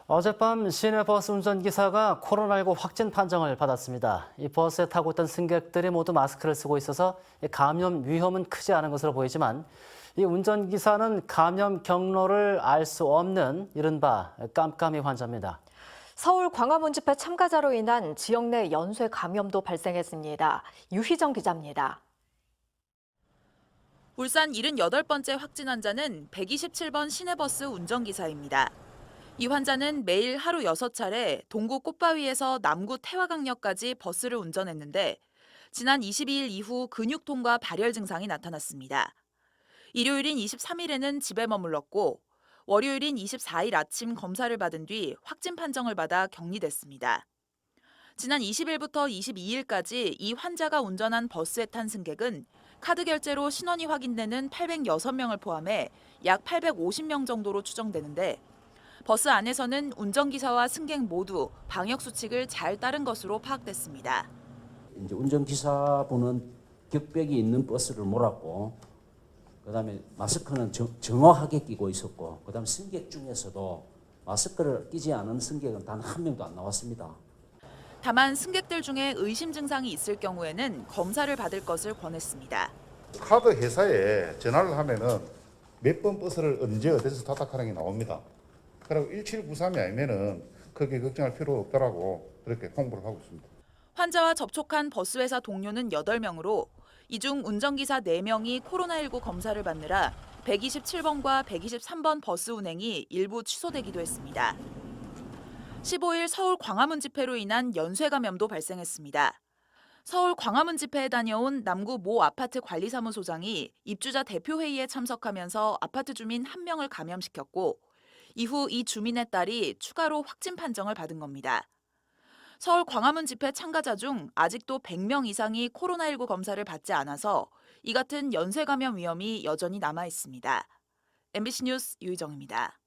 어젯밤 시내버스 운전기사가 코로나19 확진 판정을 받았습니다. 이 버스에 타고 있던 승객들이 모두 마스크를 쓰고 있어서 감염 위험은 크지 않은 것으로 보이지만 이 운전기사는 감염 경로를 알 수 없는 이른바 깜깜이 환자입니다. 서울 광화문 집회 참가자로 인한 지역 내 연쇄 감염도 발생했습니다. 유희정 기자입니다. 울산 78번째 확진 환자는 127번 시내버스 운전기사입니다. 이 환자는 매일 하루 6차례 동구 꽃바위에서 남구 태화강역까지 버스를 운전했는데 지난 22일 이후 근육통과 발열 증상이 나타났습니다. 일요일인 23일에는 집에 머물렀고 월요일인 24일 아침 검사를 받은 뒤 확진 판정을 받아 격리됐습니다. 지난 20일부터 22일까지 이 환자가 운전한 버스에 탄 승객은 카드 결제로 신원이 확인되는 806명을 포함해 약 850명 정도로 추정되는데 버스 안에서는 운전기사와 승객 모두 방역수칙을 잘 따른 것으로 파악됐습니다. 이제 운전기사분은 격벽이 있는 버스를 몰았고, 그다음에 마스크는 정확하게 끼고 있었고, 그다음에 승객 중에서도 마스크를 끼지 않은 승객은 단 한 명도 안 나왔습니다. 다만 승객들 중에 의심 증상이 있을 경우에는 검사를 받을 것을 권했습니다. 카드 회사에 전화를 하면은 몇 번 버스를 언제 어디서 타닥하는 게 나옵니다. 그리고 1793이 아니면은 크게 걱정할 필요 없다라고 그렇게 홍보를 하고 있습니다. 환자와 접촉한 버스회사 동료는 8명으로 이 중 운전기사 4명이 코로나19 검사를 받느라 127번과 123번 버스 운행이 일부 취소되기도 했습니다. 15일 서울 광화문 집회로 인한 연쇄 감염도 발생했습니다. 서울 광화문 집회에 다녀온 남구 모 아파트 관리사무소장이 입주자 대표회의에 참석하면서 아파트 주민 1명을 감염시켰고 이후 이 주민의 딸이 추가로 확진 판정을 받은 겁니다. 서울 광화문 집회 참가자 중 아직도 100명 이상이 코로나19 검사를 받지 않아서 이 같은 연쇄 감염 위험이 여전히 남아 있습니다. MBC 뉴스 유희정입니다.